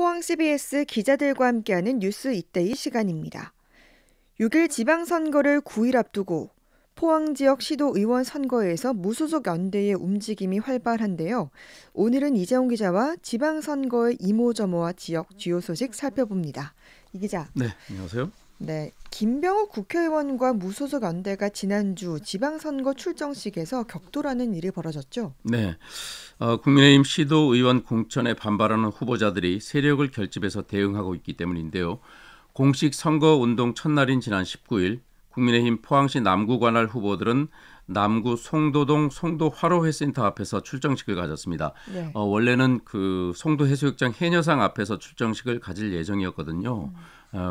포항 CBS 기자들과 함께하는 뉴스 이때이 시간입니다. 6일 지방선거를 9일 앞두고 포항 지역 시도의원 선거에서 무소속 연대의 움직임이 활발한데요. 오늘은 이재용 기자와 지방선거의 이모저모와 지역 주요 소식 살펴봅니다. 이 기자. 네, 안녕하세요. 네, 김병욱 국회의원과 무소속 연대가 지난주 지방선거 출정식에서 격돌하는 일이 벌어졌죠. 네, 국민의힘 시도의원 공천에 반발하는 후보자들이 세력을 결집해서 대응하고 있기 때문인데요. 공식 선거운동 첫날인 지난 19일 국민의힘 포항시 남구 관할 후보들은 남구 송도동 송도화로회센터 앞에서 출정식을 가졌습니다. 네. 원래는 그 송도해수욕장 해녀상 앞에서 출정식을 가질 예정이었거든요.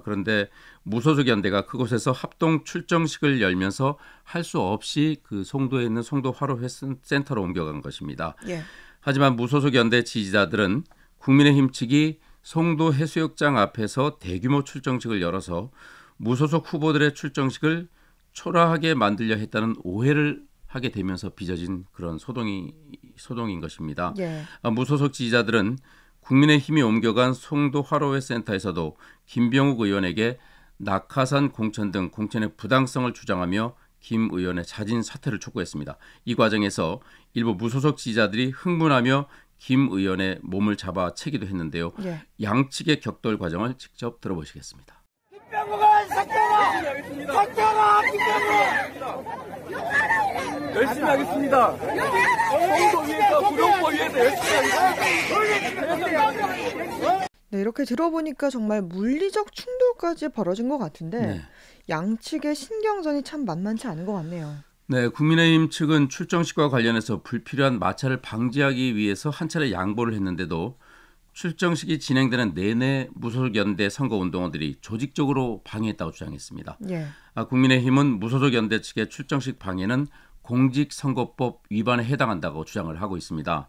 그런데 무소속 연대가 그곳에서 합동 출정식을 열면서 할 수 없이 그 송도에 있는 송도화로회센터로 옮겨간 것입니다. 예. 하지만 무소속 연대 지지자들은 국민의힘 측이 송도해수욕장 앞에서 대규모 출정식을 열어서 무소속 후보들의 출정식을 초라하게 만들려 했다는 오해를 하게 되면서 빚어진 그런 소동인 것입니다. 예. 무소속 지지자들은 국민의힘이 옮겨간 송도화로회센터에서도 김병욱 의원에게 낙하산 공천 등 공천의 부당성을 주장하며 김 의원의 자진 사퇴를 촉구했습니다. 이 과정에서 일부 무소속 지지자들이 흥분하며 김 의원의 몸을 잡아채기도 했는데요. 예. 양측의 격돌 과정을 직접 들어보시겠습니다. 김병욱은 사퇴하라! 사퇴하라! 김병욱! 열심히 하겠습니다. 성도 위해서, 구룡포 위해서 열심히 하겠습니다. 네, 이렇게 들어보니까 정말 물리적 충돌까지 벌어진 것 같은데 네. 양측의 신경전이 참 만만치 않은 것 같네요. 네, 국민의힘 측은 출정식과 관련해서 불필요한 마찰을 방지하기 위해서 한 차례 양보를 했는데도 출정식이 진행되는 내내 무소속 연대 선거운동원들이 조직적으로 방해했다고 주장했습니다. 예. 국민의힘은 무소속 연대 측의 출정식 방해는 공직선거법 위반에 해당한다고 주장을 하고 있습니다.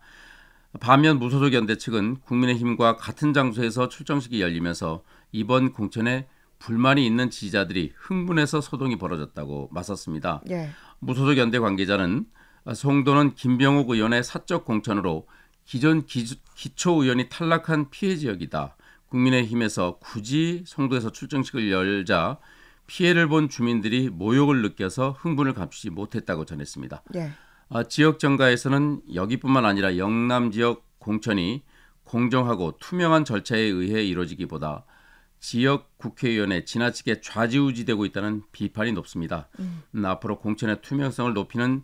반면 무소속 연대 측은 국민의힘과 같은 장소에서 출정식이 열리면서 이번 공천에 불만이 있는 지지자들이 흥분해서 소동이 벌어졌다고 맞섰습니다. 예. 무소속 연대 관계자는 송도는 김병욱 의원의 사적 공천으로 기존 기초의원이 탈락한 피해 지역이다. 국민의힘에서 굳이 송도에서 출정식을 열자 피해를 본 주민들이 모욕을 느껴서 흥분을 감추지 못했다고 전했습니다. 예. 지역 정가에서는 여기뿐만 아니라 영남 지역 공천이 공정하고 투명한 절차에 의해 이루어지기보다 지역 국회의원에 지나치게 좌지우지되고 있다는 비판이 높습니다. 앞으로 공천의 투명성을 높이는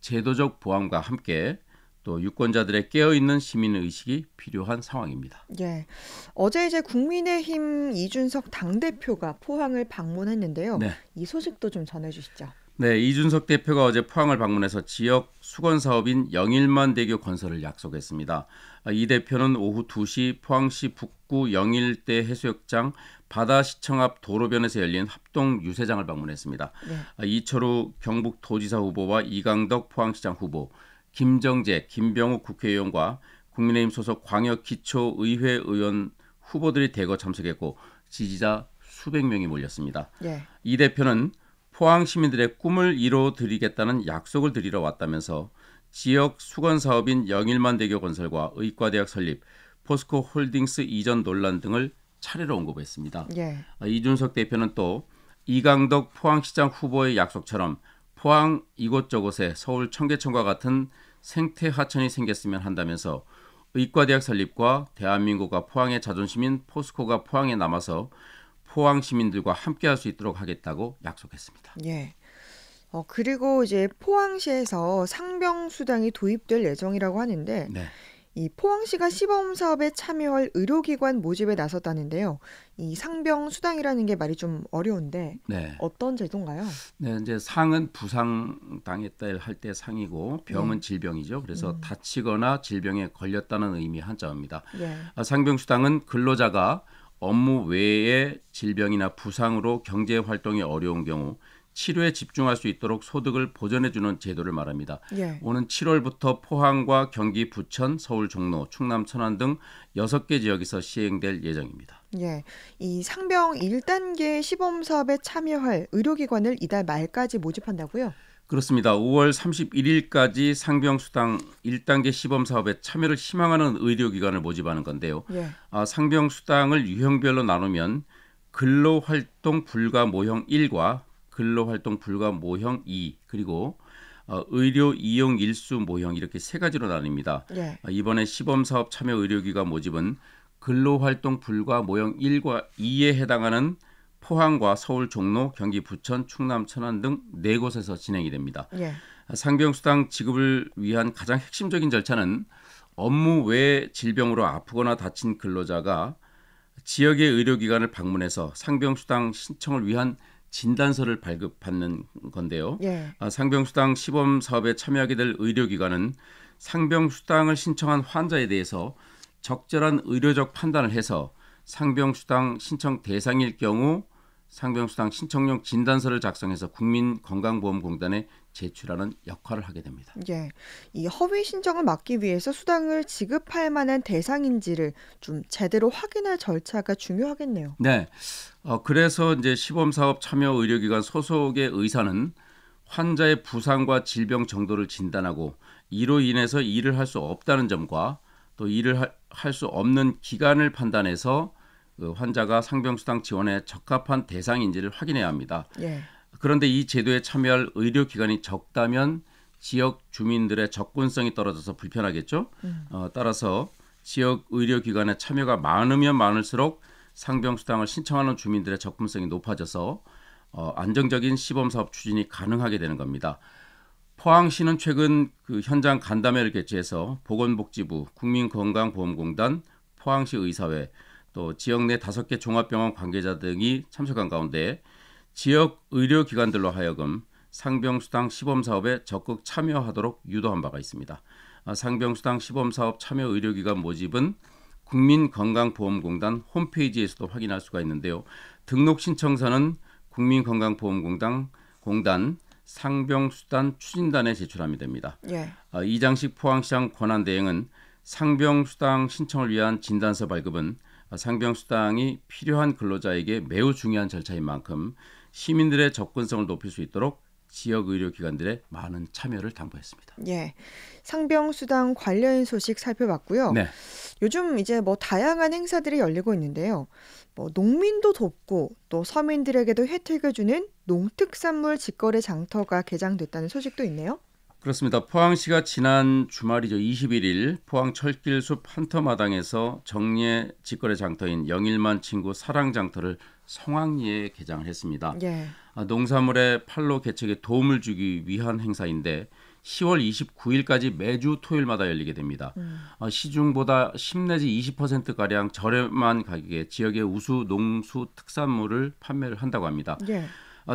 제도적 보완과 함께 또 유권자들의 깨어있는 시민의식이 필요한 상황입니다. 예. 어제 이제 국민의힘 이준석 당대표가 포항을 방문했는데요. 네. 이 소식도 좀 전해주시죠. 네, 이준석 대표가 어제 포항을 방문해서 지역 수건 사업인 영일만 대교 건설을 약속했습니다. 이 대표는 오후 2시 포항시 북구 영일대 해수욕장 바다시청 앞 도로변에서 열린 합동 유세장을 방문했습니다. 네. 이철우 경북도지사 후보와 이강덕 포항시장 후보, 김정재, 김병욱 국회의원과 국민의힘 소속 광역기초의회 의원 후보들이 대거 참석했고 지지자 수백 명이 몰렸습니다. 예. 이 대표는 포항 시민들의 꿈을 이뤄드리겠다는 약속을 드리러 왔다면서 지역 수건 사업인 영일만 대교 건설과 의과대학 설립, 포스코 홀딩스 이전 논란 등을 차례로 언급했습니다. 예. 이준석 대표는 또 이강덕 포항시장 후보의 약속처럼 포항 이곳저곳에 서울 청계천과 같은 생태 하천이 생겼으면 한다면서 의과대학 설립과 대한민국과 포항의 자존심인 포스코가 포항에 남아서 포항 시민들과 함께할 수 있도록 하겠다고 약속했습니다. 예. 그리고 이제 포항시에서 상병수당이 도입될 예정이라고 하는데 네. 이 포항시가 시범 사업에 참여할 의료기관 모집에 나섰다는데요. 이 상병수당이라는 게 말이 좀 어려운데 네. 어떤 제도인가요? 네, 이제 상은 부상 당했다 할 때 상이고 병은 질병이죠. 그래서 다치거나 질병에 걸렸다는 의미 한자어입니다. 예. 상병수당은 근로자가 업무 외에 질병이나 부상으로 경제 활동이 어려운 경우 치료에 집중할 수 있도록 소득을 보전해주는 제도를 말합니다. 예. 오는 7월부터 포항과 경기 부천, 서울 종로, 충남 천안 등 6개 지역에서 시행될 예정입니다. 예. 이 상병 1단계 시범 사업에 참여할 의료기관을 이달 말까지 모집한다고요? 그렇습니다. 5월 31일까지 상병수당 1단계 시범사업에 참여를 희망하는 의료기관을 모집하는 건데요. 예. 상병수당을 유형별로 나누면 근로활동 불가 모형 1과 근로활동 불가 모형 2 그리고 의료 이용 일수 모형 이렇게 세 가지로 나뉩니다. 예. 이번에 시범사업 참여 의료기관 모집은 근로활동 불가 모형 1과 2에 해당하는 포항과 서울, 종로, 경기 부천, 충남, 천안 등 4곳에서 진행이 됩니다. 예. 상병수당 지급을 위한 가장 핵심적인 절차는 업무 외 질병으로 아프거나 다친 근로자가 지역의 의료기관을 방문해서 상병수당 신청을 위한 진단서를 발급받는 건데요. 예. 상병수당 시범사업에 참여하게 될 의료기관은 상병수당을 신청한 환자에 대해서 적절한 의료적 판단을 해서 상병수당 신청 대상일 경우 상병수당 신청용 진단서를 작성해서 국민건강보험공단에 제출하는 역할을 하게 됩니다. 예. 이 허위 신청을 막기 위해서 수당을 지급할 만한 대상인지를 좀 제대로 확인할 절차가 중요하겠네요. 네. 그래서 이제 시범사업 참여 의료기관 소속의 의사는 환자의 부상과 질병 정도를 진단하고 이로 인해서 일을 할 수 없다는 점과 또 일을 할 수 없는 기간을 판단해서 환자가 상병수당 지원에 적합한 대상인지를 확인해야 합니다. 예. 그런데 이 제도에 참여할 의료기관이 적다면 지역 주민들의 접근성이 떨어져서 불편하겠죠. 따라서 지역 의료기관에 참여가 많으면 많을수록 상병수당을 신청하는 주민들의 접근성이 높아져서 안정적인 시범사업 추진이 가능하게 되는 겁니다. 포항시는 최근 현장 간담회를 개최해서 보건복지부, 국민건강보험공단, 포항시 의사회, 또 지역 내 5개 종합병원 관계자 등이 참석한 가운데 지역 의료기관들로 하여금 상병수당 시범사업에 적극 참여하도록 유도한 바가 있습니다. 상병수당 시범사업 참여 의료기관 모집은 국민건강보험공단 홈페이지에서도 확인할 수가 있는데요. 등록 신청서는 국민건강보험공단 상병수당 추진단에 제출하면 됩니다. 예. 이장식 포항시장 권한대행은 상병수당 신청을 위한 진단서 발급은 상병수당이 필요한 근로자에게 매우 중요한 절차인 만큼 시민들의 접근성을 높일 수 있도록 지역 의료기관들의 많은 참여를 당부했습니다. 예. 상병수당 관련 소식 살펴봤고요. 네. 요즘 이제 다양한 행사들이 열리고 있는데요. 농민도 돕고 또 서민들에게도 혜택을 주는 농특산물 직거래 장터가 개장됐다는 소식도 있네요. 그렇습니다. 포항시가 지난 주말이죠. 21일 포항 철길숲 한터마당에서 정례 직거래 장터인 영일만 친구 사랑장터를 성황리에 개장을 했습니다. 예. 농산물의 판로 개척에 도움을 주기 위한 행사인데 10월 29일까지 매주 토요일마다 열리게 됩니다. 시중보다 10 내지 20%가량 저렴한 가격에 지역의 우수 농수 특산물을 판매를 한다고 합니다. 예.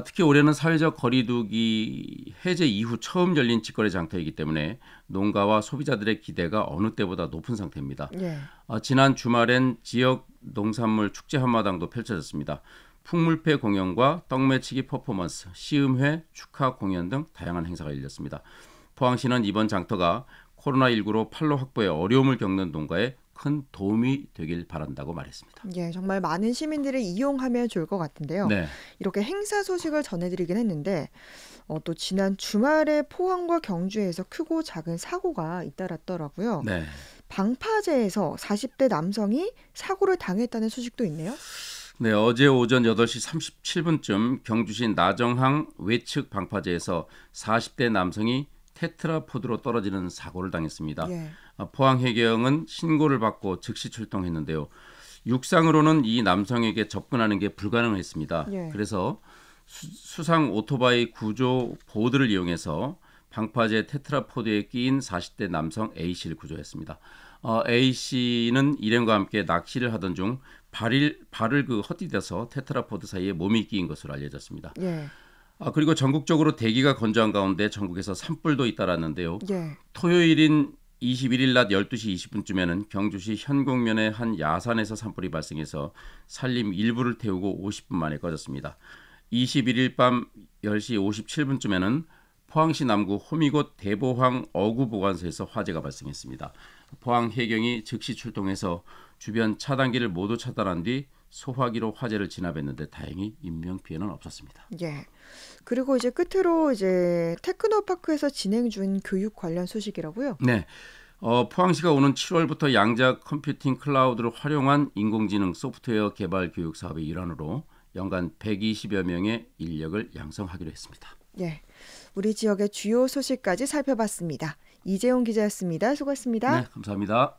특히 올해는 사회적 거리두기 해제 이후 처음 열린 직거래 장터이기 때문에 농가와 소비자들의 기대가 어느 때보다 높은 상태입니다. 예. 지난 주말엔 지역 농산물 축제 한마당도 펼쳐졌습니다. 풍물패 공연과 떡매치기 퍼포먼스, 시음회, 축하 공연 등 다양한 행사가 열렸습니다. 포항시는 이번 장터가 코로나19로 판로 확보에 어려움을 겪는 농가에 큰 도움이 되길 바란다고 말했습니다. 예, 정말 많은 시민들이 이용하면 좋을 것 같은데요. 네. 이렇게 행사 소식을 전해드리긴 했는데 또 지난 주말에 포항과 경주에서 크고 작은 사고가 잇따랐더라고요. 네. 방파제에서 40대 남성이 사고를 당했다는 소식도 있네요. 네, 어제 오전 8시 37분쯤 경주시 나정항 외측 방파제에서 40대 남성이 테트라포드로 떨어지는 사고를 당했습니다. 예. 포항해경은 신고를 받고 즉시 출동했는데요. 육상으로는 이 남성에게 접근하는 게 불가능했습니다. 예. 그래서 수상 오토바이 구조 보드를 이용해서 방파제 테트라포드에 끼인 40대 남성 A씨를 구조했습니다. A씨는 일행과 함께 낚시를 하던 중 발을 헛디뎌서 테트라포드 사이에 몸이 끼인 것으로 알려졌습니다. 예. 그리고 전국적으로 대기가 건조한 가운데 전국에서 산불도 잇따랐는데요. 예. 토요일인 21일 낮 12시 20분쯤에는 경주시 현곡면의 한 야산에서 산불이 발생해서 산림 일부를 태우고 50분 만에 꺼졌습니다. 21일 밤 10시 57분쯤에는 포항시 남구 호미곶 대보항 어구보관소에서 화재가 발생했습니다. 포항해경이 즉시 출동해서 주변 차단기를 모두 차단한 뒤 소화기로 화재를 진압했는데 다행히 인명 피해는 없었습니다. 예. 그리고 이제 끝으로 이제 테크노파크에서 진행 중 교육 관련 소식이라고요. 네. 포항시가 오는 7월부터 양자 컴퓨팅 클라우드를 활용한 인공지능 소프트웨어 개발 교육 사업의 일환으로 연간 120여 명의 인력을 양성하기로 했습니다. 예. 우리 지역의 주요 소식까지 살펴봤습니다. 이재용 기자였습니다. 수고했습니다. 네, 감사합니다.